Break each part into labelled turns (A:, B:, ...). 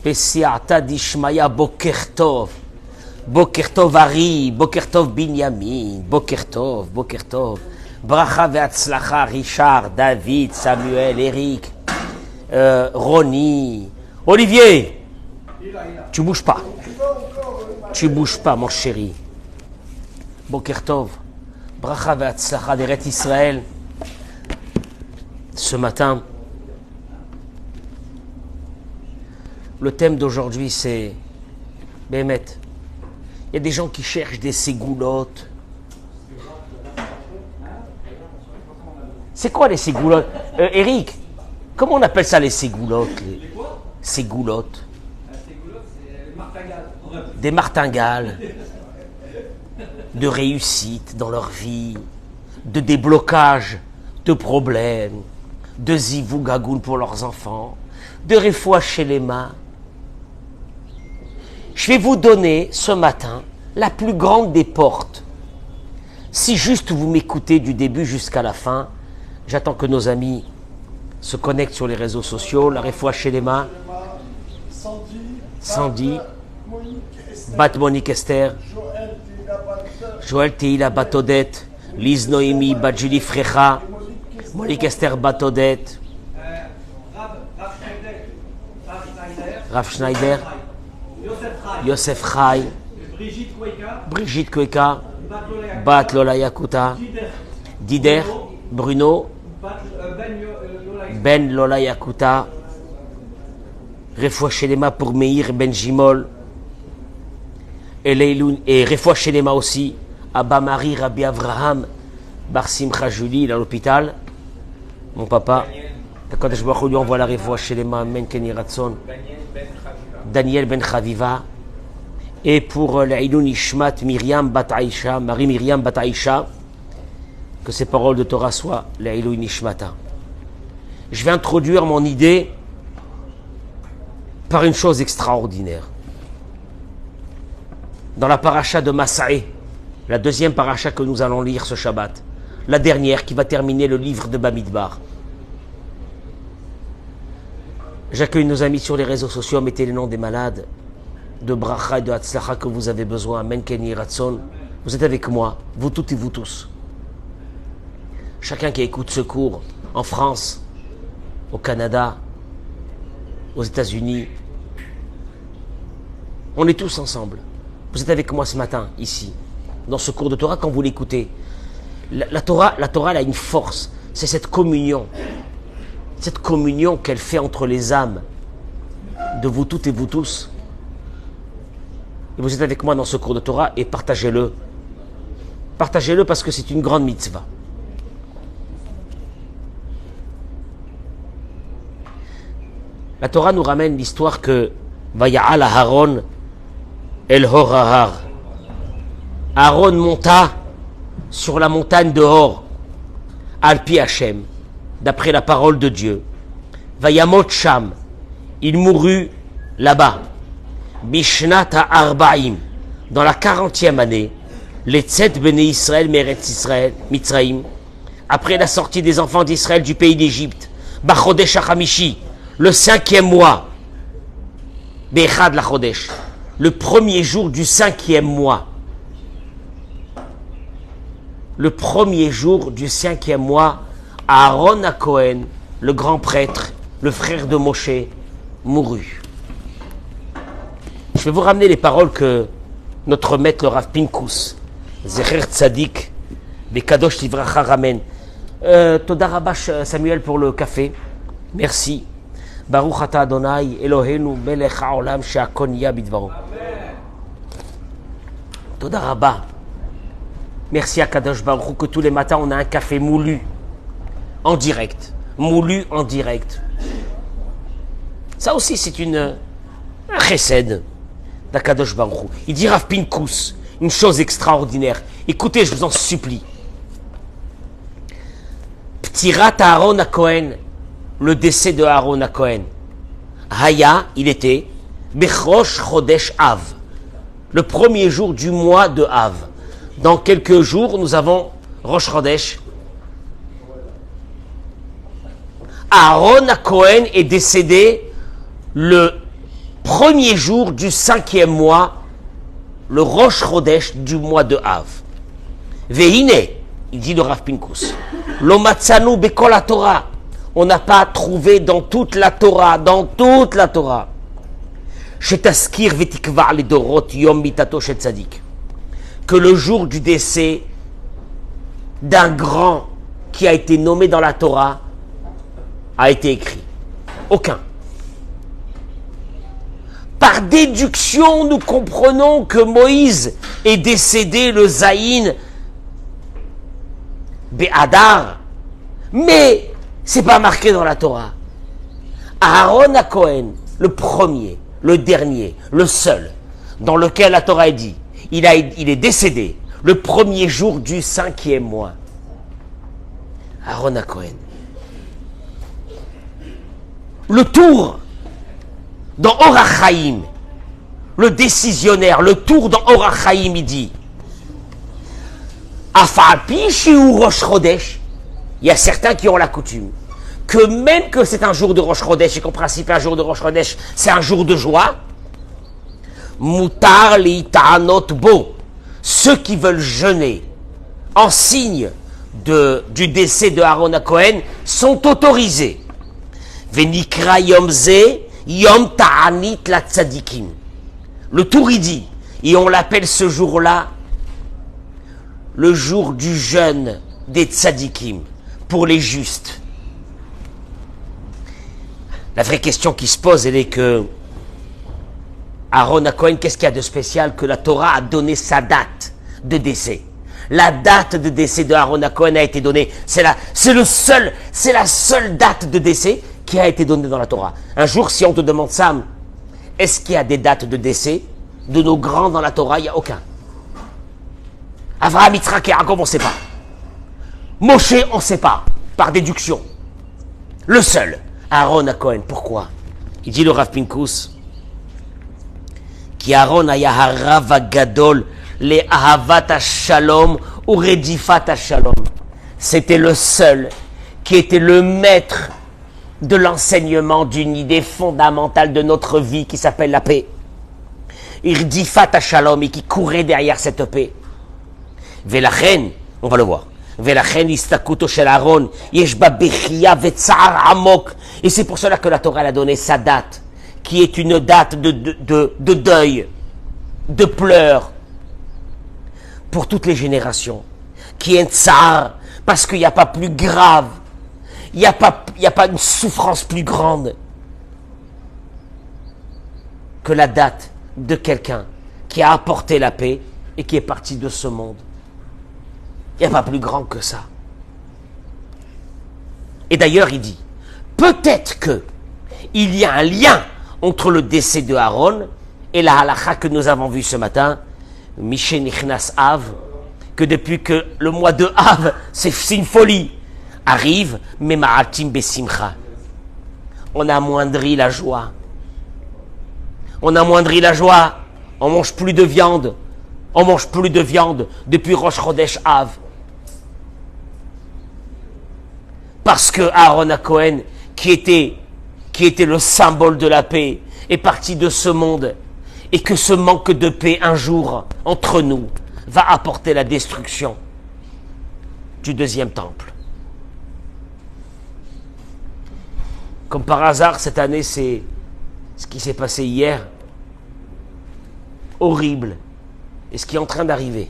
A: Pesiata dishmaya boker tov. Boker tov Ari, boker tov Binyamin, boker tov. Bracha ve'atzlacha, Richard, David, Samuel, Eric, Ronnie, Olivier. Tu bouges pas. Tu bouges pas, mon chéri. Boker tov. Bracha ve'atzlacha d'Eret Israël. Ce matin, le thème d'aujourd'hui, c'est Bémet. Il y a des gens qui cherchent des ségoulottes. C'est quoi les ségoulottes? Eric, comment on appelle ça les ségoulottes? Les ségoulottes. Des martingales. De réussite dans leur vie. De déblocage de problèmes. De zivou gagoun pour leurs enfants. De réfoua chez les mains. Je vais vous donner ce matin la plus grande des portes. Si juste vous m'écoutez du début jusqu'à la fin, j'attends que nos amis se connectent sur les réseaux sociaux. La réfoua chez les mains. Sandy, Bat Monique Esther, Joël Teila Batodette, Lise Noémie, Bat Julie Frecha, Monique Esther Batodette, Rav Schneider, Yosef Chai, Brigitte Kweka, Bat Lola Yakuta, Dider, Bruno, Ben Lola Yakuta, Refoua Shelema pour Meir Ben Jimol, et Refoua Shelema aussi, Abba Marie Rabbi Avraham, Bar Simcha Julie, il est à l'hôpital, mon papa, quand je lui envoie la Refoua Shelema, Men Keni Ratson, Daniel Ben Chaviva, et pour l'Aïloun Ishmat Myriam Bat Aïcha, Marie Myriam Bat Aïcha, que ces paroles de Torah soient l'Aïloun Ishmata. Je vais introduire mon idée par une chose extraordinaire. Dans la paracha de Masaé, la deuxième paracha que nous allons lire ce Shabbat, la dernière qui va terminer le livre de Bamidbar. J'accueille nos amis sur les réseaux sociaux, mettez les noms des malades, de bracha et de hatzlacha que vous avez besoin, men keni ratson. Vous êtes avec moi, vous toutes et vous tous. Chacun qui écoute ce cours, en France, au Canada, aux États-Unis, on est tous ensemble. Vous êtes avec moi ce matin, ici, dans ce cours de Torah, quand vous l'écoutez. La Torah, elle a une force, c'est cette communion qu'elle fait entre les âmes de vous toutes et vous tous. Et vous êtes avec moi dans ce cours de Torah et partagez-le. Partagez-le parce que c'est une grande mitzvah. La Torah nous ramène l'histoire que Vaya'al Aaron El Hor Ahar. Aaron monta sur la montagne de Hor, Al-Pi Hashem, d'après la parole de Dieu. Vayamot Sham, il mourut là-bas. Bishnat Arba'im, dans la 40e année, les Tzed Bene Israël, Meretz Israël, Mitzraïm, après la sortie des enfants d'Israël du pays d'Égypte, Bachodesh HaChamishi, le 5e mois, Bechad la Chodesh, le premier jour du 5e mois. Le premier jour du 5e mois, Aaron à Cohen, le grand prêtre, le frère de Moshe, mourut. Je vais vous ramener les paroles que notre maître, le Rav Pinkus, Zecher Tzadik, Bekadosh Livracha ramène. Toda Rabba Samuel pour le café. Merci. Baruch Ata Adonai, Eloheinu, Melech HaOlam, She'akon Yah Bidvaro. Toda Rabba. Merci à Kadosh Baruch Hu que tous les matins on a un café moulu en direct. Moulu en direct. Ça aussi c'est un chesed d'Akadosh Baruch Hu. Il dit Rav Pinkus, une chose extraordinaire. Écoutez, je vous en supplie. Ptirat Aaron à Cohen, le décès de Aaron à Cohen. Haya, il était Bechrosh Chodesh Av, le premier jour du mois de Av. Dans quelques jours, nous avons Rosh Chodesh. Aaron à Cohen est décédé le premier jour du 5e mois, le Rosh Chodesh du mois de Av. Veine, il dit le Rav Pinkus, lo matzanu bekol la Torah. On n'a pas trouvé dans toute la Torah, shetaskir vetikvar le dorot yom mitato shel tzadik, que le jour du décès d'un grand qui a été nommé dans la Torah a été écrit. Aucun. Par déduction, nous comprenons que Moïse est décédé le Zayin Be'adar, mais c'est pas marqué dans la Torah. Aaron à Cohen, le premier, le dernier, le seul, dans lequel la Torah est dit, il est décédé le premier jour du 5e mois. Aaron à Cohen. Le tour dans Orach Chaim, le décisionnaire, le tour dans Orach Chaim, il dit Afalpi shiu Rosh Chodesh. Il y a certains qui ont la coutume que même que c'est un jour de Rosh Chodesh et qu'en principe un jour de Rosh Chodesh c'est un jour de joie, mutar li ta'anot bo, ceux qui veulent jeûner en signe du décès de Aaron à Cohen sont autorisés. Venikra yom ze yom ta'anit la tzadikim. Le tour il dit, et on l'appelle ce jour-là le jour du jeûne des tzadikim, pour les justes. La vraie question qui se pose, elle est que Aaron à Cohen, qu'est-ce qu'il y a de spécial que la Torah a donné sa date de décès? La date de décès de Aaron à Cohen a été donnée, c'est la seule date de décès qui a été donnée dans la Torah. Un jour, si on te demande, Sam, est-ce qu'il y a des dates de décès de nos grands dans la Torah? Il n'y a aucun. Avraham, Yitzhak et Yaakov, on ne sait pas. Moshe, on ne sait pas, par déduction. Le seul, Aaron à Cohen. Pourquoi? Il dit le Rav Pinkus, Ki Aaron aya harav agadol le ahavat ha-shalom ou redifat ha-shalom. C'était le seul qui était le maître de l'enseignement d'une idée fondamentale de notre vie qui s'appelle la paix. Irdifat ha-shalom, et qui courait derrière cette paix. Velachen, on va le voir. Velachen istakuto shel Aaron yeshba bechia vetzar amok. Et c'est pour cela que la Torah a donné sa date, qui est une date de deuil, de pleurs, pour toutes les générations. Qui est tsar, parce qu'il n'y a pas plus grave, il n'y a pas une souffrance plus grande que la date de quelqu'un qui a apporté la paix et qui est parti de ce monde. Il n'y a pas plus grand que ça. Et d'ailleurs, il dit, peut-être que il y a un lien entre le décès de Aaron et la halakha que nous avons vue ce matin, Mishe Nichnas Av, que depuis que le mois de Av, c'est une folie, arrive, Mema'atim Besimcha. On amoindrit la joie. On amoindrit la joie. On mange plus de viande. On mange plus de viande depuis Rosh Chodesh Av. Parce que Aaron à Cohen, qui était le symbole de la paix, est parti de ce monde, et que ce manque de paix un jour entre nous va apporter la destruction du deuxième temple. Comme par hasard, cette année, c'est ce qui s'est passé hier, horrible, et ce qui est en train d'arriver.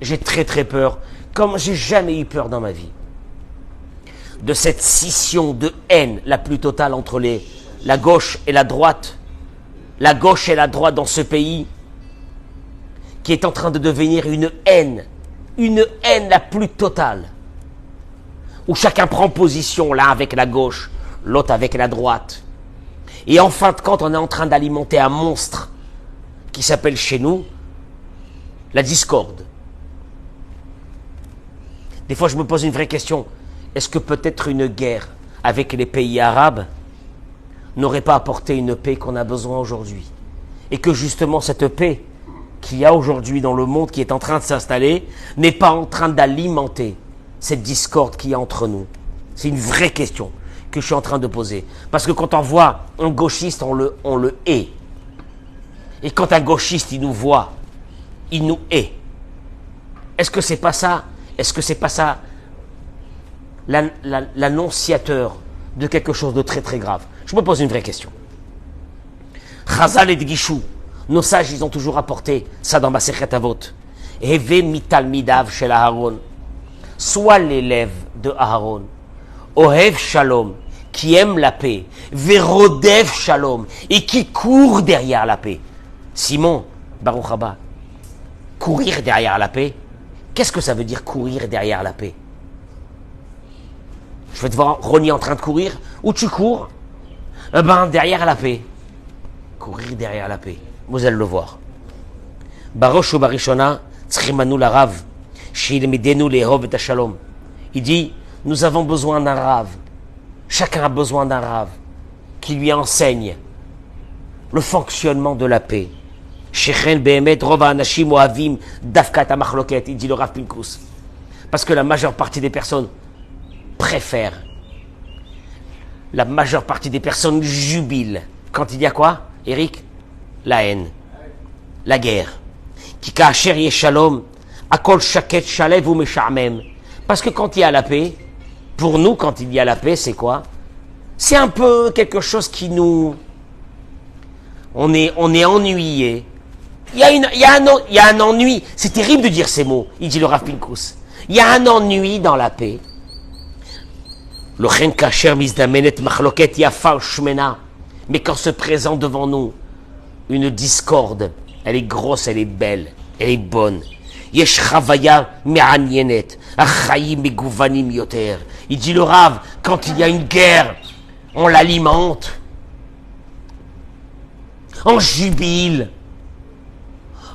A: J'ai très très peur, comme j'ai jamais eu peur dans ma vie, de cette scission de haine la plus totale entre la gauche et la droite dans ce pays, qui est en train de devenir une haine la plus totale, où chacun prend position, l'un avec la gauche, l'autre avec la droite. Et en fin de compte, on est en train d'alimenter un monstre qui s'appelle chez nous la discorde. Des fois, je me pose une vraie question. Est-ce que peut-être une guerre avec les pays arabes n'aurait pas apporté une paix qu'on a besoin aujourd'hui? Et que justement cette paix qu'il y a aujourd'hui dans le monde, qui est en train de s'installer, n'est pas en train d'alimenter cette discorde qu'il y a entre nous? C'est une vraie question que je suis en train de poser. Parce que quand on voit un gauchiste, on le hait. Et quand un gauchiste, il nous voit, il nous hait. Est-ce que c'est pas ça? Est-ce que c'est pas ça l'annonciateur de quelque chose de très très grave? Je me pose une vraie question. Chazal et Dgishou, nos sages, ils ont toujours apporté ça dans Masechet Avot. Heve mitalmidav shel Aharon, soit l'élève de Aharon, Ohev Shalom, qui aime la paix, Verodev Shalom, et qui court derrière la paix. Simon, Baruch Haba, courir derrière la paix, qu'est-ce que ça veut dire courir derrière la paix? Je vais te voir Ronnie en train de courir, où tu cours? Derrière la paix. Courir derrière la paix. Vous allez le voir. Barosh ou Barishona, Tzrimanu la Rav, Shilmidenu lehov et Shalom. Il dit, nous avons besoin d'un Rav. Chacun a besoin d'un Rav qui lui enseigne le fonctionnement de la paix. Shechen behemet rova anashim ohavim dafkat amachloket, il dit le Rav Pinkus. Parce que la majeure partie des personnes préfèrent, la majeure partie des personnes jubilent. Quand il y a quoi, Eric? La haine, la guerre. Ki ka'asher yesh shalom, akol shaket shalev ou meshamem. Parce que quand il y a la paix, pour nous, quand il y a la paix, c'est quoi? C'est un peu quelque chose qui nous... On est ennuyé. Il y a un ennui. C'est terrible de dire ces mots, il dit le Rav Pinkus. Il y a un ennui dans la paix. Lochen kasher mizdamenet machloket yafa shmena. Mais quand se présente devant nous une discorde, elle est grosse, elle est belle, elle est bonne. Yesh chavaya me'anyenet, achayim meguvanim yoter. Il dit le Rav, quand il y a une guerre, on l'alimente, on jubile,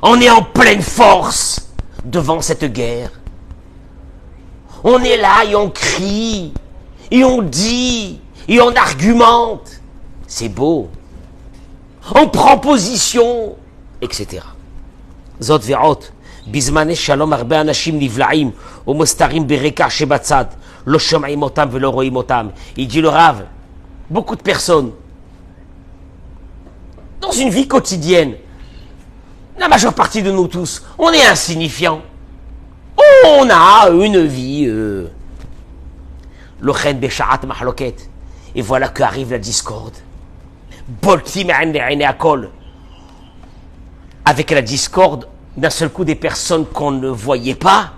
A: on est en pleine force devant cette guerre. On est là et on crie, et on dit, et on argumente. C'est beau. On prend position, etc. Zot ve'ot. Bizmane shalom arbe anashim nivlaim ou mostarim bereka shebatzad lo shom'im otam velo roim otam. Il dit le Rav, beaucoup de personnes dans une vie quotidienne, la majeure partie de nous tous, on est insignifiants. On a une vie lochen beshaat mahloket. Et voilà qu'arrive la discorde. Boltim ene akol. Avec la discorde, d'un seul coup, des personnes qu'on ne voyait pas,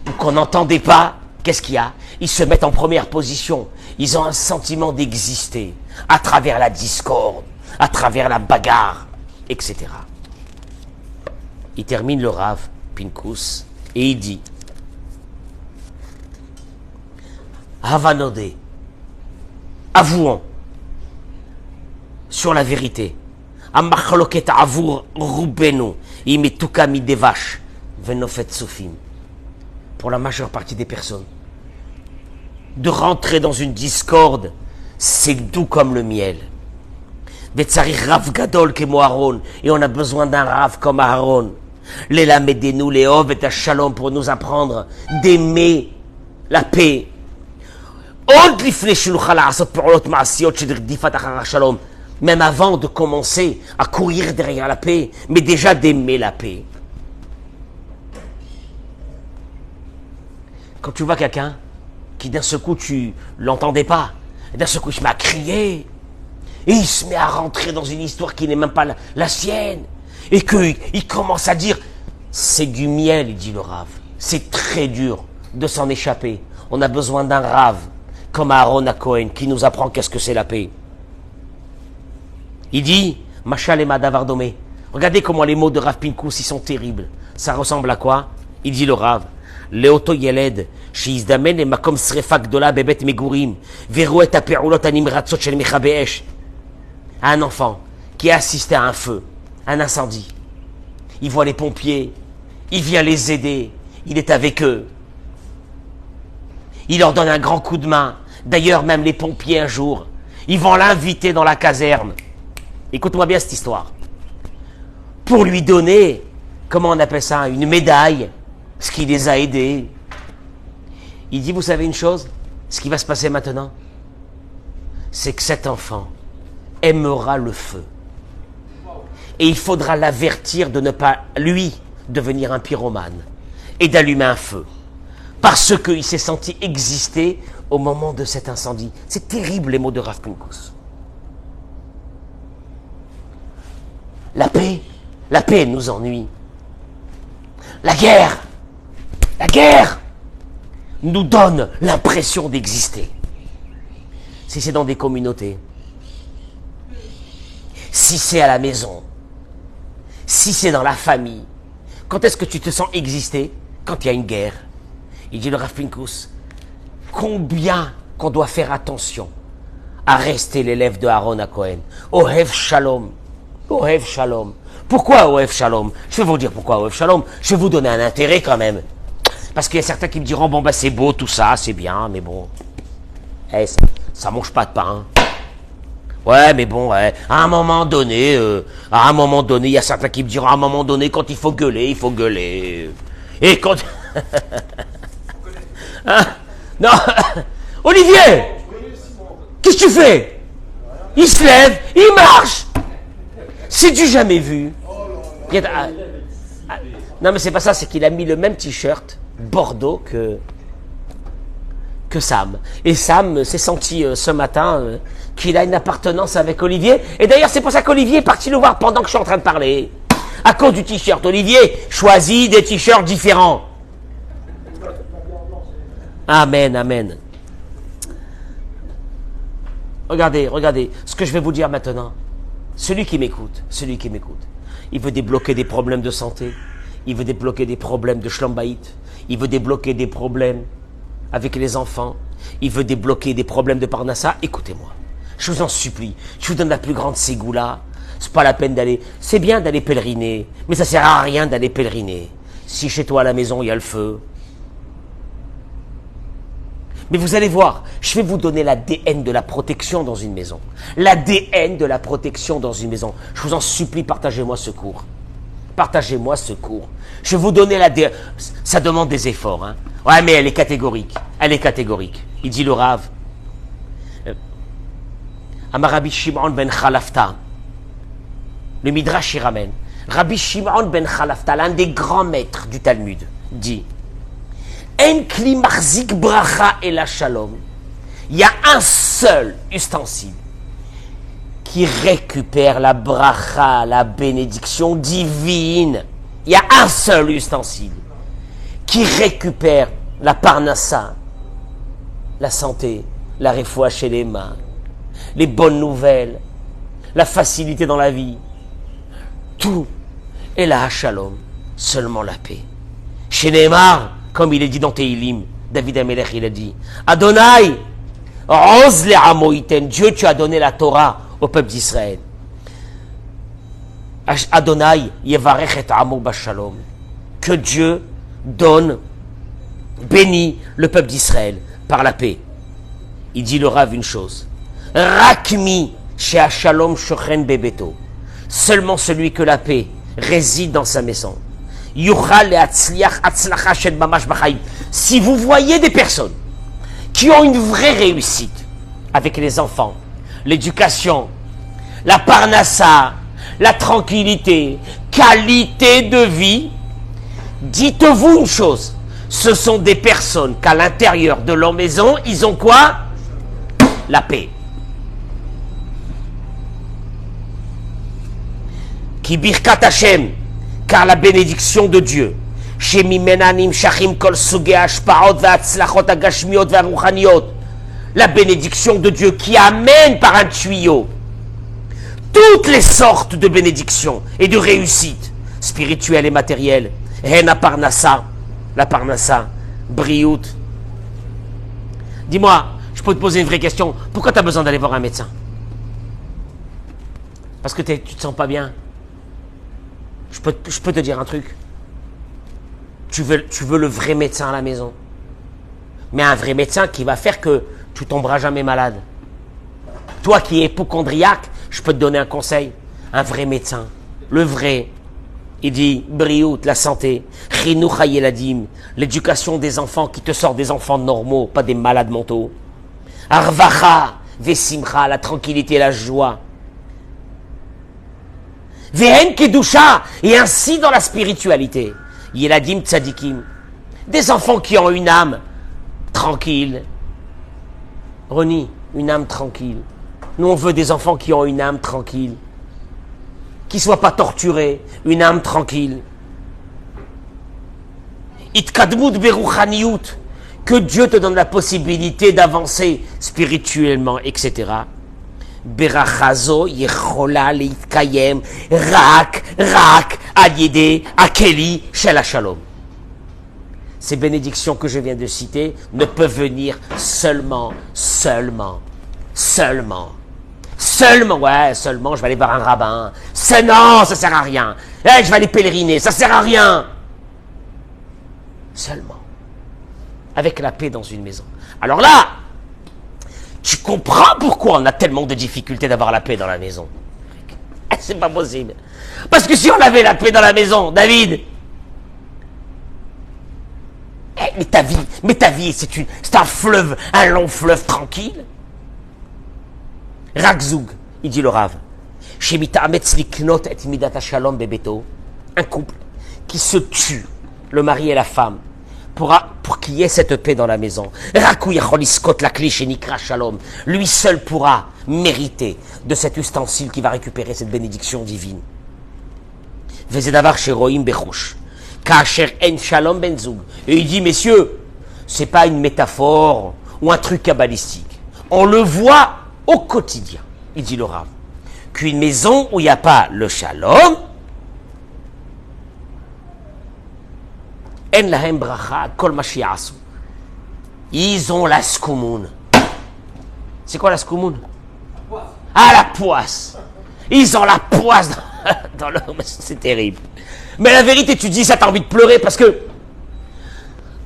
A: ou qu'on n'entendait pas, qu'est-ce qu'il y a? Ils se mettent en première position. Ils ont un sentiment d'exister à travers la discorde, à travers la bagarre, etc. Il termine le Rav Pinkus et il dit Havanodé, avouons sur la vérité. Amachloket avur rubenu imetuka midevash venofet sofim. Pour la majeure partie des personnes, de rentrer dans une discorde, c'est doux comme le miel. Vetzari rav gadol kemo Aaron, et on a besoin d'un rav comme Aaron. Lela medenu leov et shalom, pour nous apprendre d'aimer la paix. Od lifnei shulchan la'asot pe'olot ma'asiyot shel rdifat achar shalom. Même avant de commencer à courir derrière la paix, mais déjà d'aimer la paix. Quand tu vois quelqu'un qui d'un seul coup tu l'entendais pas, et d'un seul coup il se met à crier, et il se met à rentrer dans une histoire qui n'est même pas la sienne, et qu'il commence à dire, c'est du miel, il dit le Rav, c'est très dur de s'en échapper. On a besoin d'un Rav, comme Aaron à Cohen, qui nous apprend qu'est-ce que c'est la paix. Il dit, Machal et Madavardomé. Regardez comment les mots de Rav Pinkus, ils sont terribles. Ça ressemble à quoi? Il dit le Rav, Leoto Yeled, Sheizdamen et Makom Srefa Gdola Bebet Megurim, Verouet Apeulot Animratzot Shel Mechabeesh. Un enfant qui a assisté à un feu, un incendie. Il voit les pompiers, il vient les aider, il est avec eux. Il leur donne un grand coup de main. D'ailleurs, même les pompiers un jour, ils vont l'inviter dans la caserne. Écoute-moi bien cette histoire. Pour lui donner, comment on appelle ça, une médaille, ce qui les a aidés. Il dit, vous savez une chose, ce qui va se passer maintenant, c'est que cet enfant aimera le feu. Et il faudra l'avertir de ne pas, lui, devenir un pyromane et d'allumer un feu. Parce qu'il s'est senti exister au moment de cet incendie. C'est terrible les mots de Rav Pinkus. La paix nous ennuie. La guerre nous donne l'impression d'exister. Si c'est dans des communautés, si c'est à la maison, si c'est dans la famille, quand est-ce que tu te sens exister? Quand il y a une guerre. Il dit le Rav Pinkus, combien qu'on doit faire attention à rester l'élève de Aaron à Cohen. Ohev Shalom. Ohev Shalom. Pourquoi Ohev Shalom? Je vais vous dire pourquoi Ohev Shalom. Je vais vous donner un intérêt quand même. Parce qu'il y a certains qui me diront, bon ben c'est beau tout ça, c'est bien, mais bon, ça mange pas de pain. Ouais, mais bon, ouais, à un moment donné, il y a certains qui me diront, à un moment donné, quand il faut gueuler, il faut gueuler. Et quand... Hein? Non, Olivier, qu'est-ce que tu fais? Il se lève, il marche. C'est du jamais vu. Non, mais c'est pas ça, c'est qu'il a mis le même t-shirt Bordeaux que Sam. Et Sam s'est senti ce matin qu'il a une appartenance avec Olivier. Et d'ailleurs, c'est pour ça qu'Olivier est parti le voir pendant que je suis en train de parler. À cause du t-shirt. Olivier choisit des t-shirts différents. Amen, amen. Regardez ce que je vais vous dire maintenant. Celui qui m'écoute, il veut débloquer des problèmes de santé, il veut débloquer des problèmes de shlombaït, il veut débloquer des problèmes avec les enfants, il veut débloquer des problèmes de parnassa. Écoutez-moi, je vous en supplie, je vous donne la plus grande ségoula. C'est pas la peine d'aller, c'est bien d'aller pèleriner, mais ça sert à rien d'aller pèleriner. Si chez toi à la maison il y a le feu. Mais vous allez voir, je vais vous donner l'ADN de la protection dans une maison. L'ADN de la protection dans une maison. Je vous en supplie, partagez-moi ce cours. Partagez-moi ce cours. Je vais vous donner l'ADN. Ça demande des efforts. Hein. Ouais, mais elle est catégorique. Elle est catégorique. Il dit le Rav. Amar Rabbi Shimon ben Khalafta. Le Midrash y ramène. Rabbi Shimon ben Khalafta, l'un des grands maîtres du Talmud, dit... En kli marzik bracha et la shalom. Il y a un seul ustensile qui récupère la bracha, la bénédiction divine. Il y a un seul ustensile qui récupère la parnassa, la santé, la refoua chez les mains, les bonnes nouvelles, la facilité dans la vie. Tout est la shalom, seulement la paix. Chez Neymar, comme il est dit dans Teilim, David Amelech, il a dit, Adonai, Oz le'amo iten, Dieu, tu as donné la Torah au peuple d'Israël. Adonai, yevarech et amo bashalom. Que Dieu donne, bénit le peuple d'Israël par la paix. Il dit le Rav une chose. Rakmi chez Shalom shochen bebeto. Seulement celui que la paix réside dans sa maison. Si vous voyez des personnes qui ont une vraie réussite avec les enfants, l'éducation, la parnassa, la tranquillité, qualité de vie, dites-vous une chose, ce sont des personnes qu'à l'intérieur de leur maison, ils ont quoi? La paix. Ki birkat Hashem, car la bénédiction de Dieu, la bénédiction de Dieu qui amène par un tuyau toutes les sortes de bénédictions et de réussites spirituelles et matérielles. La parnassa, briout. Dis-moi, je peux te poser une vraie question. Pourquoi tu as besoin d'aller voir un médecin? Parce que tu te sens pas bien. Je peux te dire un truc. Tu veux le vrai médecin à la maison. Mais un vrai médecin qui va faire que tu tomberas jamais malade. Toi qui es hypocondriaque, je peux te donner un conseil. Un vrai médecin. Le vrai. Il dit, briout, la santé. Chinuch hayeladim, l'éducation des enfants qui te sort des enfants normaux, pas des malades mentaux. Arvacha, Vesimcha, la tranquillité, la joie. Vehen kedusha, et ainsi dans la spiritualité. Yeladim tzadikim, des enfants qui ont une âme tranquille. Roni, une âme tranquille. Nous on veut des enfants qui ont une âme tranquille, qui ne soient pas torturés, une âme tranquille. Itkadmut beruchaniyut, que Dieu te donne la possibilité d'avancer spirituellement, etc. Berachazo yechola leitkayem rak al-yedei akeli shel shalom. Ces bénédictions que je viens de citer ne peuvent venir seulement, je vais aller voir un rabbin. Non, ça sert à rien. Je vais aller pèleriner, ça sert à rien. Seulement. Avec la paix dans une maison. Alors là, tu comprends pourquoi on a tellement de difficultés d'avoir la paix dans la maison. C'est pas possible. Parce que si on avait la paix dans la maison, David, mais ta vie, c'est un fleuve, un long fleuve tranquille. Rakzoug, il dit le Rav, un couple qui se tue, le mari et la femme, pour qu'il y ait cette paix dans la maison. Lui seul pourra mériter de cet ustensile qui va récupérer cette bénédiction divine. Et il dit, messieurs, c'est pas une métaphore ou un truc kabbalistique. On le voit au quotidien, il dit le Rav, qu'une maison où il n'y a pas le shalom, en lahem bracha kol ma shi'asu. Ils ont la skoumoun. C'est quoi la skoumoun? Ah, la poisse. Ils ont la poisse dans leur... C'est terrible. Mais la vérité, tu dis ça, t'as envie de pleurer parce que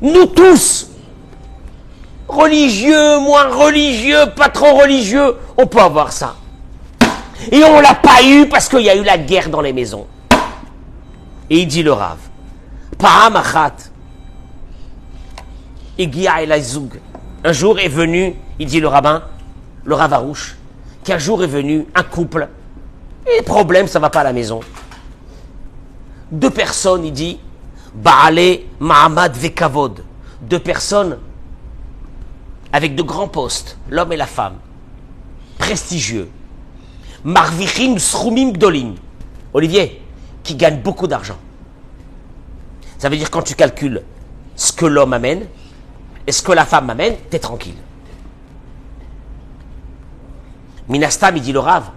A: nous tous, religieux, moins religieux, pas trop religieux, on peut avoir ça. Et on l'a pas eu parce qu'il y a eu la guerre dans les maisons. Et il dit le Rav, Pa'am achat, Igia el Zoug. Un jour est venu, il dit le rabbin, le Rav Arouche, qu'un jour est venu un couple, et problème, ça va pas à la maison. Deux personnes, il dit, Baale Mahamad Vekavod. Deux personnes avec de grands postes, l'homme et la femme, prestigieux. Marvichim Srumim Gdolim. Olivier, qui gagne beaucoup d'argent. Ça veut dire quand tu calcules ce que l'homme amène et ce que la femme amène, t'es tranquille. Minastam, il dit le Rav,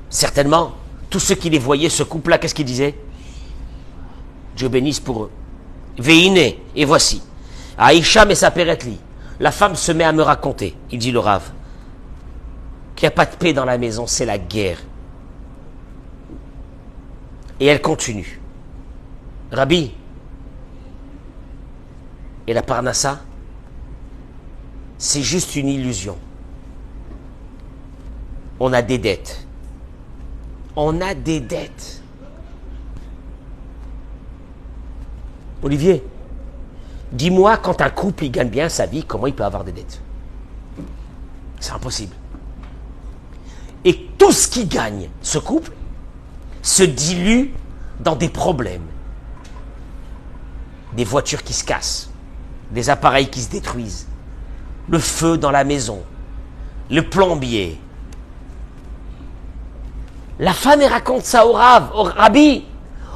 A: certainement, tous ceux qui les voyaient, ce couple-là, qu'est-ce qu'ils disaient? Dieu bénisse pour eux. Veine, et voici. Aïcha et sa péretli. La femme se met à me raconter, il dit le Rav, qu'il n'y a pas de paix dans la maison, c'est la guerre. Et elle continue. Rabbi, et la Parnassa, c'est juste une illusion. On a des dettes. On a des dettes. Olivier, dis-moi, quand un couple il gagne bien sa vie, comment il peut avoir des dettes? C'est impossible. Et tout ce qui gagne, ce couple, se dilue dans des problèmes. Des voitures qui se cassent, des appareils qui se détruisent, le feu dans la maison, le plombier. La femme, elle raconte ça au Rav, au Rabbi.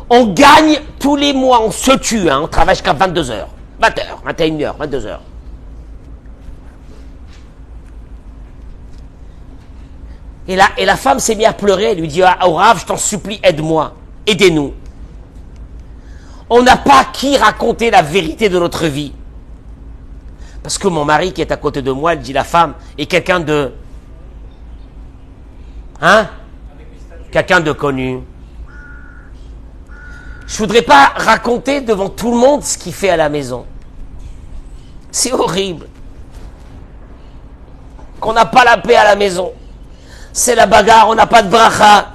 A: On gagne tous les mois, on se tue, on travaille jusqu'à 22h, 20h, 21h, 22h. Et la femme s'est mise à pleurer, elle lui dit, au Rav, je t'en supplie, aide-moi, aidez-nous. On n'a pas qui raconter la vérité de notre vie. Parce que mon mari qui est à côté de moi, elle dit la femme est quelqu'un de... Quelqu'un de connu. Je ne voudrais pas raconter devant tout le monde ce qu'il fait à la maison. C'est horrible. Qu'on n'a pas la paix à la maison. C'est la bagarre, on n'a pas de bracha.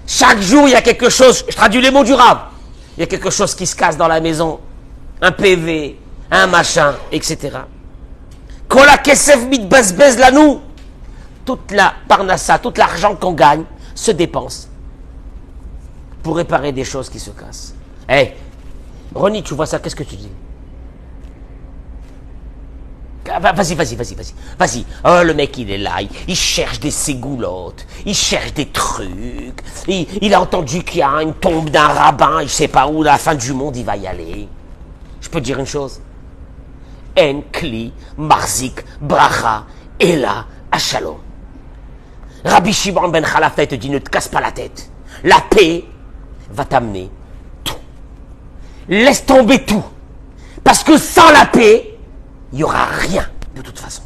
A: Chaque jour, il y a quelque chose, je traduis les mots du Rav. Il y a quelque chose qui se casse dans la maison. Un PV, un machin, etc. Kola kesef mitbazbez lanou. Toute la parnassa, tout l'argent qu'on gagne se dépense pour réparer des choses qui se cassent. Hey, Ronnie, tu vois ça, qu'est-ce que tu dis? Vas-y. Oh, le mec, il est là, il cherche des ségoulottes, il cherche des trucs, il a entendu qu'il y a une tombe d'un rabbin, il sait pas où, à la fin du monde, il va y aller. Je peux te dire une chose? En kli, marzik, bracha, ela, ashalom. Rabbi Shimon ben Khalafet te dit, ne te casse pas la tête. La paix va t'amener tout. Laisse tomber tout. Parce que sans la paix, il n'y aura rien, de toute façon.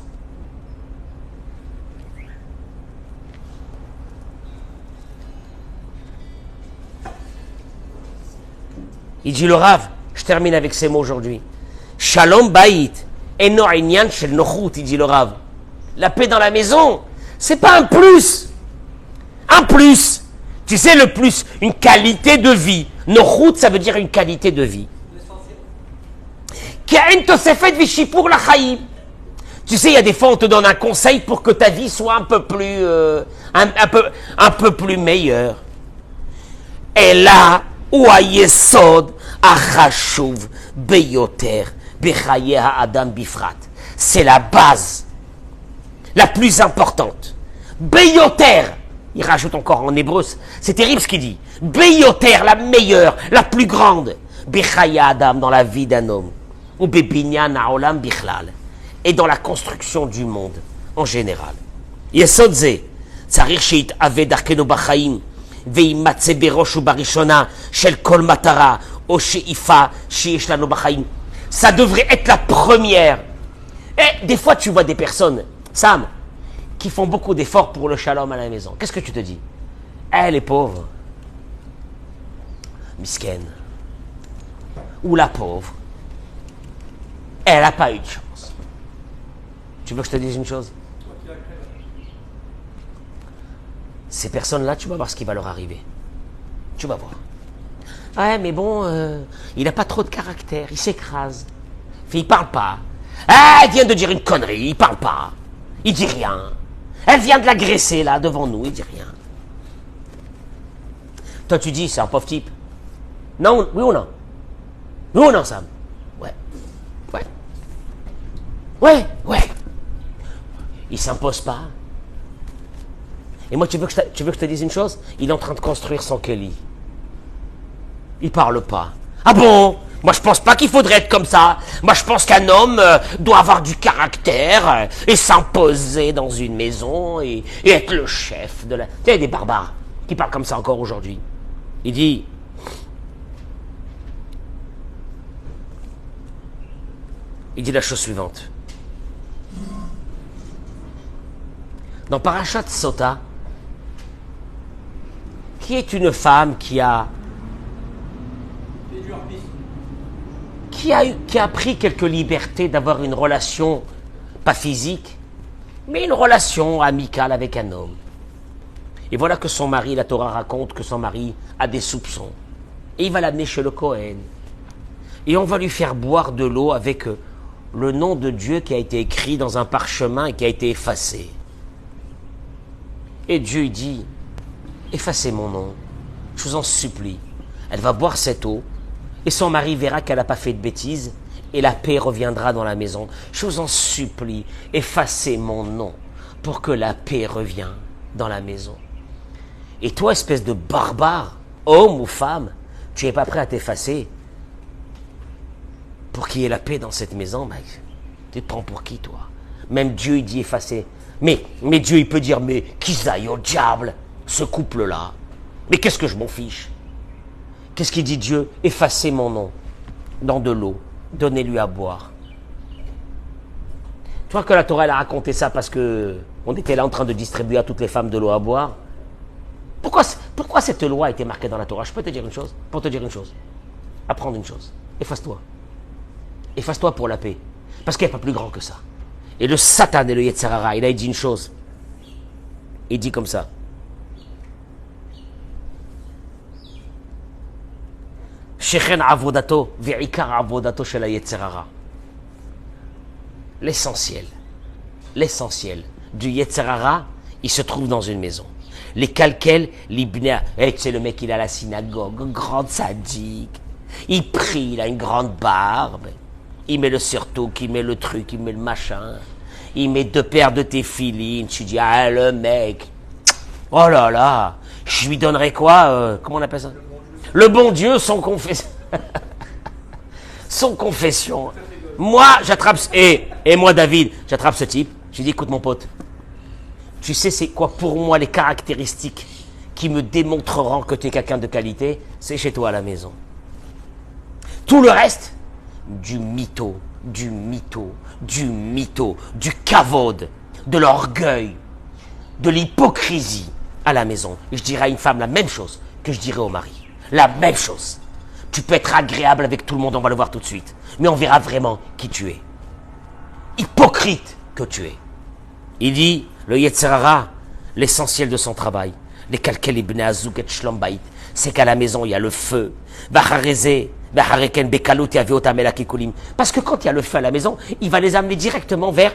A: Il dit le Rav, je termine avec ces mots aujourd'hui. Shalom Bayit, eno inyan shel nochut, il dit le Rav. La paix dans la maison, c'est pas un plus. Un plus. Tu sais, le plus, une qualité de vie. Nochut, ça veut dire une qualité de vie. Tu sais, il y a des fois, on te donne un conseil pour que ta vie soit un peu plus meilleure. Et là, où a yesod achashuv beyoter bechaye ha'adam bifrat. C'est la base, la plus importante. Beyoter, il rajoute encore en hébreu, c'est terrible ce qu'il dit. Beyoter, la meilleure, la plus grande. Bechaye ha'adam, dans la vie d'un homme. Ou bebinyan ha'olam bichlal. Et dans la construction du monde en général. Yesod ze, tzarich sheit'ave darkenu b'chaim, ve'imatze berosh ubarishona shel kol matara, o she'ifa sheyesh lanu b'chaim. Ça devrait être la première. Et des fois, tu vois des personnes, Sam, qui font beaucoup d'efforts pour le shalom à la maison. Qu'est-ce que tu te dis? Elle est pauvre. Misken. Ou la pauvre. Elle n'a pas eu de chance. Tu veux que je te dise une chose? Ces personnes-là, tu vas voir ce qui va leur arriver. Tu vas voir. Ouais, mais bon, il n'a pas trop de caractère, il s'écrase. Il ne parle pas. Ah, elle vient de dire une connerie, il parle pas. Il dit rien. Elle vient de l'agresser là devant nous, il dit rien. Toi tu dis, c'est un pauvre type. Non, oui ou non? Oui ou non, Sam? Ouais. Ouais. Ouais, ouais. Il s'impose pas. Et moi, tu veux que je te dise une chose? Il est en train de construire son Kelly. Il parle pas. Ah bon? Moi, je pense pas qu'il faudrait être comme ça. Moi, je pense qu'un homme doit avoir du caractère et s'imposer dans une maison et être le chef de la... Tu sais, il y a des barbares qui parlent comme ça encore aujourd'hui. Il dit... la chose suivante. Dans Parashat Sota, qui est une femme qui a pris quelques libertés d'avoir une relation, pas physique, mais une relation amicale avec un homme. Et voilà que son mari, la Torah raconte que son mari a des soupçons. Et il va l'amener chez le Kohen. Et on va lui faire boire de l'eau avec le nom de Dieu qui a été écrit dans un parchemin et qui a été effacé. Et Dieu dit, effacez mon nom, je vous en supplie. Elle va boire cette eau, et son mari verra qu'elle n'a pas fait de bêtises, et la paix reviendra dans la maison. Je vous en supplie, effacez mon nom, pour que la paix revienne dans la maison. Et toi, espèce de barbare, homme ou femme, tu n'es pas prêt à t'effacer pour qu'il y ait la paix dans cette maison, mec. Tu te prends pour qui, toi? Même Dieu, il dit effacer. Mais Dieu, il peut dire, mais qu'ils aillent au diable, ce couple-là. Mais qu'est-ce que je m'en fiche? Qu'est-ce qu'il dit Dieu? Effacez mon nom dans de l'eau, donnez-lui à boire. Tu vois que la Torah, elle a raconté ça parce que on était là en train de distribuer à toutes les femmes de l'eau à boire. Pourquoi cette loi a été marquée dans la Torah? Je peux te dire une chose, pour te dire une chose. Apprendre une chose. Efface-toi. Efface-toi pour la paix. Parce qu'il n'y a pas plus grand que ça. Et le Satan et le Yetzer Hara, il a dit une chose. Il dit comme ça. Shechen avodato ve'ikar avodato shel Yetzer Hara. L'essentiel l'essentiel du Yetzer Hara, il se trouve dans une maison. Les calquels, l'ibna, tu sais, le mec, il est à la synagogue, grand sadique. Il prie, il a une grande barbe. Il met le surtout, il met le truc, il met le machin. Il met 2 paires de téfilines. Tu dis, ah, le mec. Oh là là. Je lui donnerais quoi comment on appelle ça? Le bon Dieu, son confession. Son confession. Moi, j'attrape... Et moi, David, j'attrape ce type. Je lui dis, écoute, mon pote. Tu sais, c'est quoi pour moi les caractéristiques qui me démontreront que tu es quelqu'un de qualité? C'est chez toi à la maison. Tout le reste, du mytho, du kavod, de l'orgueil, de l'hypocrisie à la maison. Je dirais à une femme la même chose que je dirais au mari. La même chose. Tu peux être agréable avec tout le monde, on va le voir tout de suite. Mais on verra vraiment qui tu es. Hypocrite que tu es. Il dit, le Yetzer Hara, l'essentiel de son travail, les kalkel ibn azuk et shlom bayit, c'est qu'à la maison, il y a le feu. Parce que quand il y a le feu à la maison, il va les amener directement vers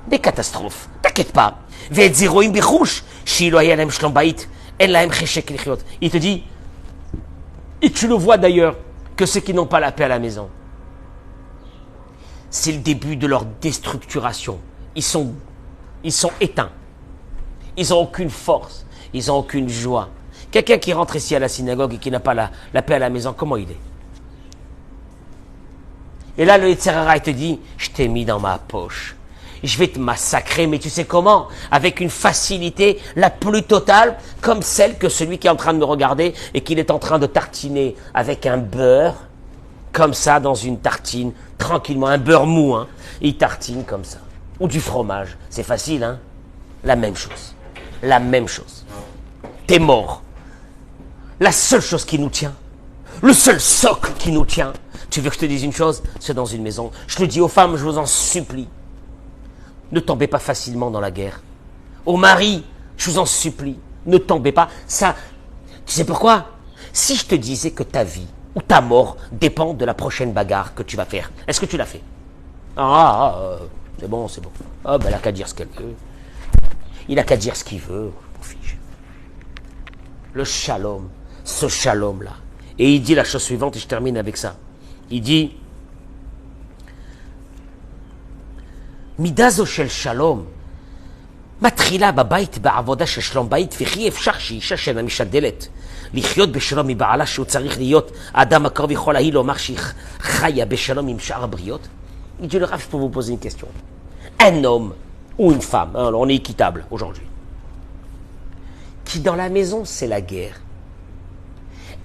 A: des catastrophes. T'inquiète pas. Il te dit, et tu le vois d'ailleurs, que ceux qui n'ont pas la paix à la maison, c'est le début de leur déstructuration. Ils sont éteints. Ils n'ont aucune force. Ils n'ont aucune joie. Quelqu'un qui rentre ici à la synagogue et qui n'a pas la paix à la maison, comment il est? Et là, le Yetzer Hara, il te dit, je t'ai mis dans ma poche. Je vais te massacrer, mais tu sais comment? Avec une facilité la plus totale, comme celle que celui qui est en train de me regarder et qu'il est en train de tartiner avec un beurre, comme ça, dans une tartine, tranquillement, un beurre mou, hein. Il tartine comme ça. Ou du fromage. C'est facile, hein? La même chose. La même chose. T'es mort. La seule chose qui nous tient, le seul socle qui nous tient, tu veux que je te dise une chose? C'est dans une maison. Je le dis aux femmes, je vous en supplie. Ne tombez pas facilement dans la guerre. Aux maris, je vous en supplie, ne tombez pas. Ça, tu sais pourquoi? Si je te disais que ta vie ou ta mort dépend de la prochaine bagarre que tu vas faire, est-ce que tu l'as fait? C'est bon, c'est bon. Ah, ben, il n'a qu'à dire ce qu'elle veut. Il n'a qu'à dire ce qu'il veut, mon fils. Le shalom, ce shalom-là. Et il dit la chose suivante, et je termine avec ça. Il dit, Midazo shel shalom, מתחילה בבית בעבודה של שלום בית, וכי אפשר שאישה שאינה משדלת לחיות בשלום מבעלה שהוא צריך להיות האדם הקרוב יכול ההיא לומר שהיא חיה בשלום עם שאר הבריות? Il dit, le Rav, je peux vous poser une question. Un homme ou une femme, hein, on est équitable aujourd'hui, qui dans la maison c'est la guerre,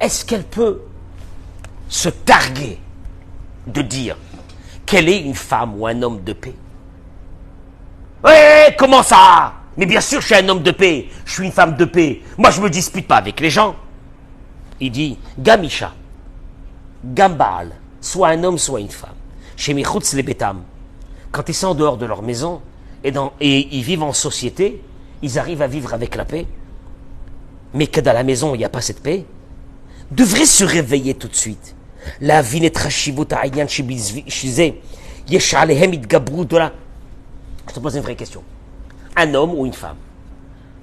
A: est-ce qu'elle peut se targuer de dire qu'elle est une femme ou un homme de paix? Ouais, comment ça? Mais bien sûr, je suis un homme de paix, je suis une femme de paix. Moi, je me dispute pas avec les gens. Il dit, Gamisha, Gambal, soit un homme, soit une femme. Chez Michutz les Betam, quand ils sont en dehors de leur maison et ils vivent en société, ils arrivent à vivre avec la paix. Mais que dans la maison, il n'y a pas cette paix, devraient se réveiller tout de suite. La vinetra shivut ayan shibizé, yesh alehem itgabru de la. Je te pose une vraie question. Un homme ou une femme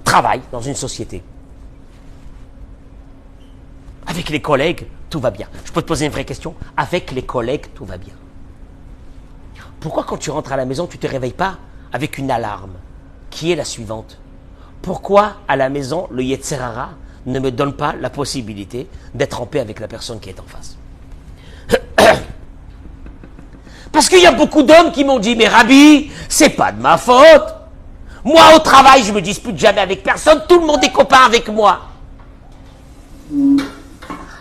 A: travaille dans une société. Avec les collègues, tout va bien. Je peux te poser une vraie question. Avec les collègues, tout va bien. Pourquoi quand tu rentres à la maison, tu ne te réveilles pas avec une alarme qui est la suivante? Pourquoi à la maison, le Yetzer Hara ne me donne pas la possibilité d'être en paix avec la personne qui est en face? Parce qu'il y a beaucoup d'hommes qui m'ont dit, mais Rabbi, c'est pas de ma faute. Moi, au travail, je me dispute jamais avec personne, tout le monde est copain avec moi.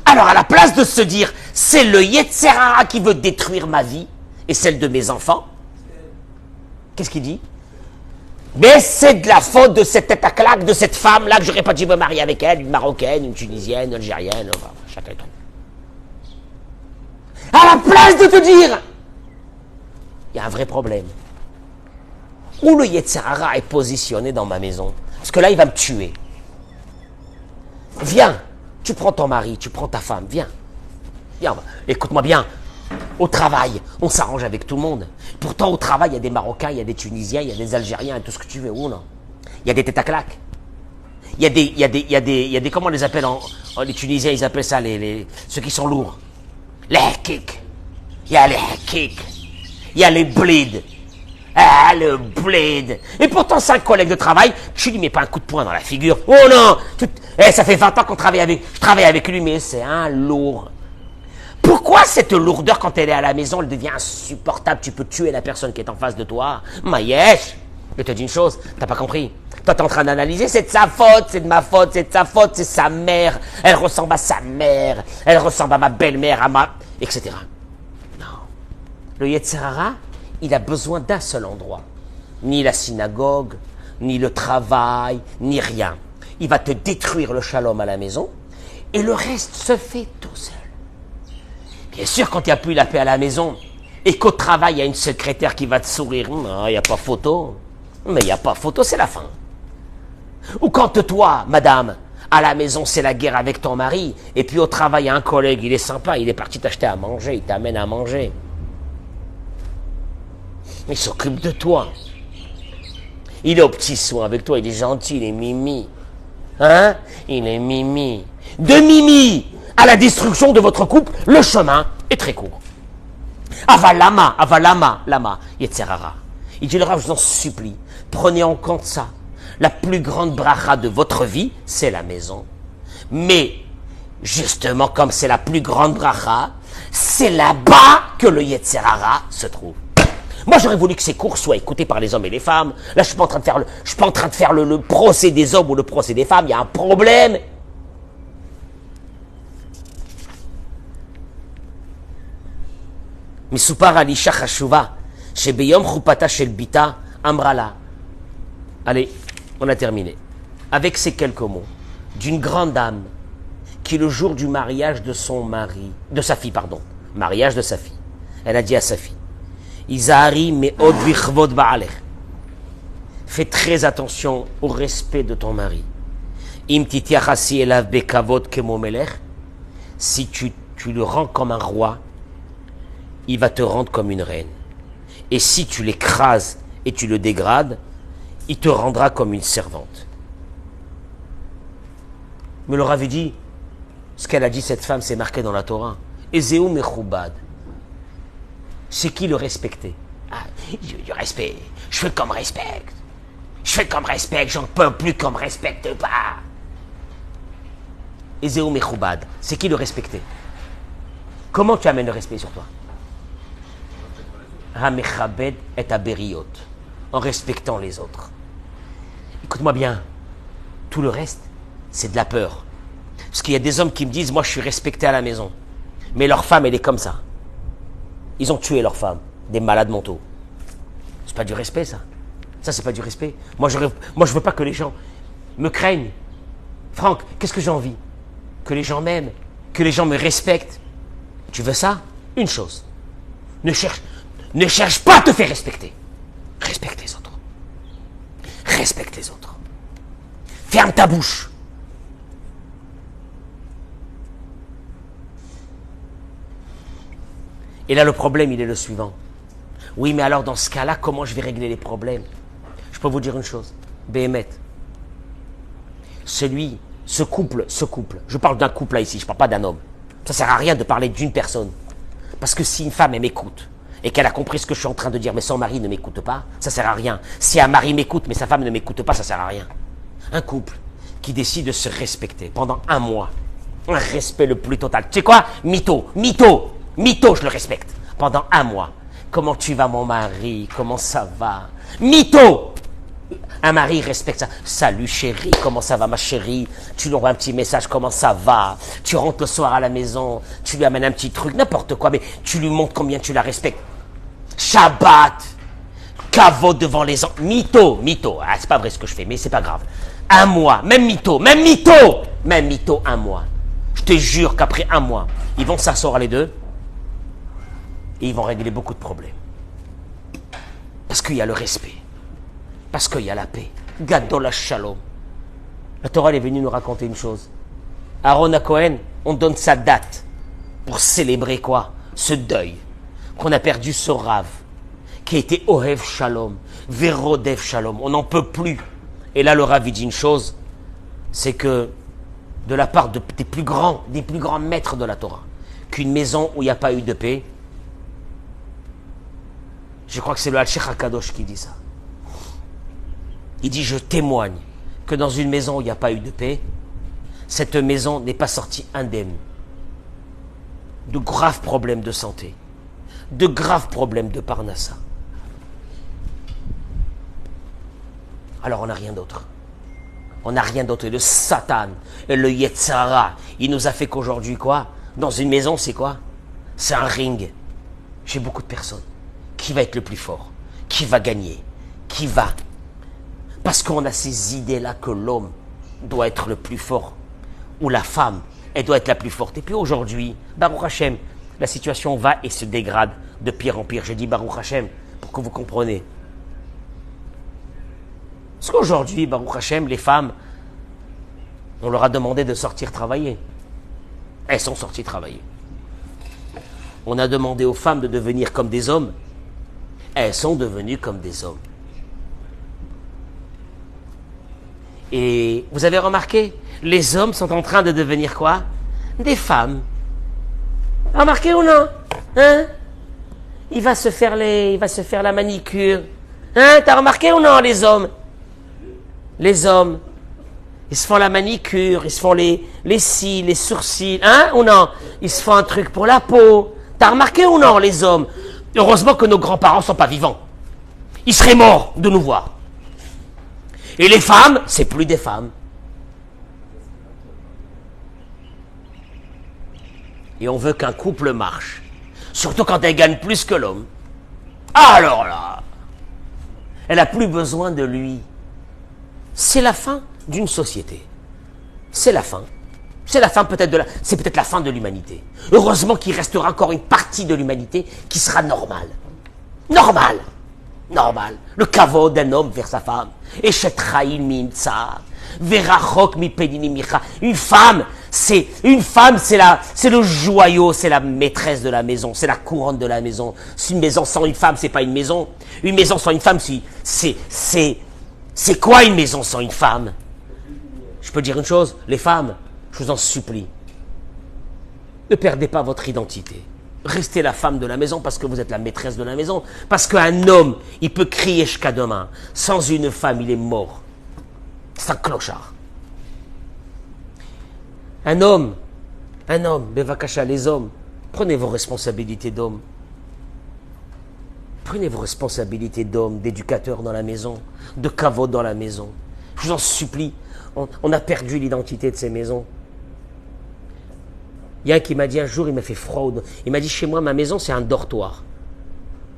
A: Alors, à la place de se dire, c'est le Yetzer Hara qui veut détruire ma vie et celle de mes enfants, qu'est-ce qu'il dit? Mais c'est de la faute de cette tête à claque, de cette femme-là, que j'aurais pas dû me marier avec elle, une Marocaine, une Tunisienne, une Algérienne, enfin, chacun. À la place de te dire, il y a un vrai problème. Où le Yetzer Hara est positionné dans ma maison? Parce que là, il va me tuer. Viens, tu prends ton mari, tu prends ta femme, viens. Viens, écoute-moi bien. Au travail, on s'arrange avec tout le monde. Pourtant, au travail, il y a des Marocains, il y a des Tunisiens, il y a des Algériens, tout ce que tu veux, ou non. Il y a des têtes à claques. Il y a des, comment on les appelle les Tunisiens, ils appellent ça ceux qui sont lourds. Les hakik. Il y a les hakik. Il y a les blids. Ah, le bled. Et pourtant, c'est un collègue de travail, tu lui mets pas un coup de poing dans la figure. Oh non, ça fait 20 ans qu'on travaille avec, je travaille avec lui, mais c'est un lourd. Pourquoi cette lourdeur, quand elle est à la maison, elle devient insupportable? Tu peux tuer la personne qui est en face de toi. Maïesh, je te dis une chose, t'as pas compris. Toi, t'es en train d'analyser, c'est de sa faute, c'est de ma faute, c'est de sa faute, c'est sa mère. Elle ressemble à sa mère, elle ressemble à ma belle-mère, etc. Non. Le Yetzer Hara, il a besoin d'un seul endroit. Ni la synagogue, ni le travail, ni rien. Il va te détruire le shalom à la maison, et le reste se fait tout seul. Bien sûr, quand il n'y a plus la paix à la maison, et qu'au travail, il y a une secrétaire qui va te sourire, non, il n'y a pas photo. Mais il n'y a pas photo, c'est la fin. Ou quand toi, madame, à la maison, c'est la guerre avec ton mari, et puis au travail, il y a un collègue, il est sympa, il est parti t'acheter à manger, il t'amène à manger. Il s'occupe de toi. Il est aux petits soins avec toi, il est gentil, il est mimi. Hein? Il est mimi. De mimi à la destruction de votre couple, le chemin est très court. Avalama, Yetzer Hara. Il dit, le Rav, je vous en supplie, prenez en compte ça. La plus grande bracha de votre vie, c'est la maison. Mais, justement, comme c'est la plus grande bracha, c'est là-bas que le Yetzer Hara se trouve. Moi, j'aurais voulu que ces cours soient écoutés par les hommes et les femmes. Là, je suis pas en train de faire le procès des hommes ou le procès des femmes. Il y a un problème. Misupar alisha chashuva, shebeyom chupata shel bita, amrala. Allez, on a terminé. Avec ces quelques mots, d'une grande dame, qui le jour du mariage de sa fille, mariage de sa fille, elle a dit à sa fille, Izahari me'od bichvod ba'alech. Fais très attention au respect de ton mari. Im titiachasi elav bekavod kemo melech. Si tu le rends comme un roi, il va te rendre comme une reine. Et si tu l'écrases et tu le dégrades, il te rendra comme une servante. Mais le Rav dit, ce qu'elle a dit cette femme, c'est marqué dans la Torah. Ezeu mechoubad. C'est qui le respecter? Du respect. Je fais comme respecte. J'en peux plus qu'on me respecte pas. Ezeu mechoubad. C'est qui le respecter? Comment tu amènes le respect sur toi? Hamechabed et aberiot. En respectant les autres. Écoute-moi bien. Tout le reste, c'est de la peur. Parce qu'il y a des hommes qui me disent, moi je suis respecté à la maison. Mais leur femme, elle est comme ça. Ils ont tué leur femme, des malades mentaux. C'est pas du respect, ça. Ça, c'est pas du respect. Moi, je veux pas que les gens me craignent. Franck, qu'est-ce que j'ai envie? Que les gens m'aiment, que les gens me respectent. Tu veux ça? Une chose. Ne cherche pas à te faire respecter. Respecte les autres. Respecte les autres. Ferme ta bouche. Et là, le problème, il est le suivant. Oui, mais alors, dans ce cas-là, comment je vais régler les problèmes? Je peux vous dire une chose. Béhémet. Ce couple, je parle d'un couple là ici, je ne parle pas d'un homme. Ça ne sert à rien de parler d'une personne. Parce que si une femme, elle m'écoute, et qu'elle a compris ce que je suis en train de dire, mais son mari ne m'écoute pas, ça ne sert à rien. Si un mari m'écoute, mais sa femme ne m'écoute pas, ça ne sert à rien. Un couple qui décide de se respecter pendant un mois, un respect le plus total. Tu sais quoi? Mytho, je le respecte. Pendant un mois. Comment tu vas, mon mari? Comment ça va? Mytho! Un mari respecte ça. Salut chérie, comment ça va ma chérie? Tu lui envoies un petit message, comment ça va? Tu rentres le soir à la maison, tu lui amènes un petit truc, n'importe quoi, mais tu lui montres combien tu la respectes. Shabbat, kavod devant les gens. Mytho. Ah, c'est pas vrai ce que je fais, mais c'est pas grave. Un mois, même mytho, un mois. Je te jure qu'après un mois, ils vont s'asseoir les deux et ils vont régler beaucoup de problèmes. Parce qu'il y a le respect. Parce qu'il y a la paix. Gadol Shalom. La Torah elle est venue nous raconter une chose. Aaron à Cohen, on donne sa date pour célébrer quoi? ce deuil, qu'on a perdu ce rave, qui a été Ohev Shalom, Verodev Shalom, on n'en peut plus. Et là, le Rav dit une chose, c'est que de la part des plus grands maîtres de la Torah, qu'une maison où il n'y a pas eu de paix, je crois que c'est le Al-Sheikh HaKadosh qui dit ça. Il dit, je témoigne que dans une maison où il n'y a pas eu de paix, cette maison n'est pas sortie indemne de graves problèmes de santé, de graves problèmes de parnassa. Alors on n'a rien d'autre. On n'a rien d'autre. Et le Satan et le Yetzara, il nous a fait qu'aujourd'hui, quoi? Dans une maison, c'est quoi? C'est un ring. J'ai beaucoup de personnes. Qui va être le plus fort? Qui va gagner? Qui va? Parce qu'on a ces idées-là que l'homme doit être le plus fort. Ou la femme, elle doit être la plus forte. Et puis aujourd'hui, Baruch Hashem, la situation va et se dégrade de pire en pire. J'ai dit Baruch Hashem pour que vous compreniez. Parce qu'aujourd'hui, Baruch Hashem, les femmes, on leur a demandé de sortir travailler. Elles sont sorties travailler. On a demandé aux femmes de devenir comme des hommes. Elles sont devenues comme des hommes. Et vous avez remarqué, les hommes sont en train de devenir quoi? Des femmes. Remarquez ou non? Hein? Il va se faire la manicure. Hein? T'as remarqué ou non, les hommes? Les hommes, ils se font la manicure, ils se font les cils, les sourcils, hein, ou non? Ils se font un truc pour la peau. T'as remarqué ou non, les hommes? Heureusement que nos grands-parents ne sont pas vivants. Ils seraient morts de nous voir. Et les femmes, c'est plus des femmes. Et on veut qu'un couple marche. Surtout quand elle gagne plus que l'homme. Alors là, elle n'a plus besoin de lui. C'est la fin d'une société. C'est la fin. C'est la fin c'est peut-être la fin de l'humanité. Heureusement qu'il restera encore une partie de l'humanité qui sera normale. Normale. Normal. Le kavod d'un homme vers sa femme. Une femme, c'est le joyau, c'est la maîtresse de la maison, c'est la couronne de la maison. Une maison sans une femme, c'est pas une maison. Une maison sans une femme, c'est quoi une maison sans une femme? Je peux dire une chose, les femmes, je vous en supplie, ne perdez pas votre identité. Restez la femme de la maison parce que vous êtes la maîtresse de la maison. Parce qu'un homme, il peut crier jusqu'à demain. Sans une femme, il est mort. C'est un clochard. Un homme, Bevakasha, les hommes, prenez vos responsabilités d'homme. Prenez vos responsabilités d'homme, d'éducateur dans la maison, de kavod dans la maison. Je vous en supplie, on a perdu l'identité de ces maisons. Il y a un qui m'a dit un jour, il m'a fait froid. Il m'a dit, chez moi, ma maison, c'est un dortoir.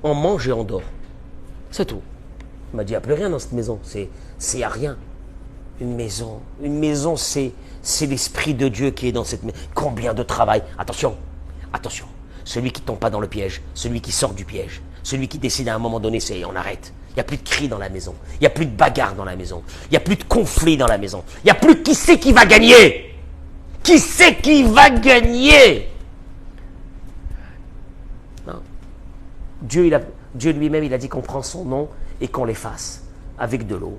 A: On mange et on dort. C'est tout. Il m'a dit, il n'y a plus rien dans cette maison. C'est à rien. Une maison, c'est l'Esprit de Dieu qui est dans cette maison. Combien de travail. Attention. Celui qui ne tombe pas dans le piège, celui qui sort du piège, celui qui décide à un moment donné, c'est on arrête. Il n'y a plus de cris dans la maison. Il n'y a plus de bagarre dans la maison. Il n'y a plus de conflit dans la maison. Il n'y a plus qui c'est qui va gagner. Qui c'est qui va gagner? Non. Dieu lui-même, il a dit qu'on prend son nom et qu'on l'efface avec de l'eau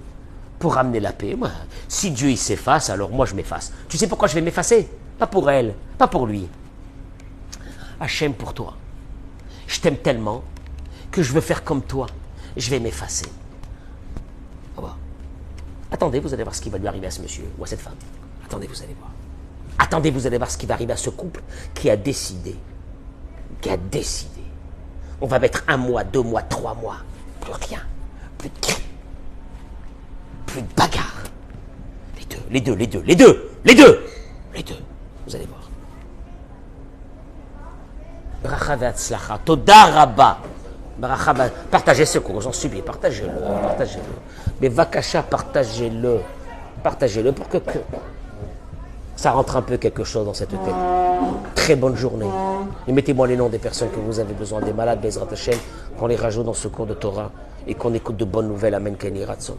A: pour amener la paix. Moi, si Dieu il s'efface, alors moi je m'efface. Tu sais pourquoi je vais m'effacer? Pas pour elle, pas pour lui. Hachem, pour toi. Je t'aime tellement que je veux faire comme toi. Je vais m'effacer. Oh bah. Attendez, vous allez voir ce qui va lui arriver à ce monsieur ou à cette femme. Attendez, vous allez voir. Attendez, vous allez voir ce qui va arriver à ce couple qui a décidé. On va mettre 1 mois, 2 mois, 3 mois. Plus rien. Plus de cris. Plus de bagarre. Les deux. Vous allez voir. Bracha ve'atzlacha. Toda rabba. Partagez ce cours, j'en supplie. Partagez-le. Mais Vakasha, partagez-le pour que ça rentre un peu quelque chose dans cette tête. Très bonne journée. Et mettez-moi les noms des personnes que vous avez besoin, des malades, Bezrat Hashem, qu'on les rajoute dans ce cours de Torah et qu'on écoute de bonnes nouvelles. Amen, Keni Ratson.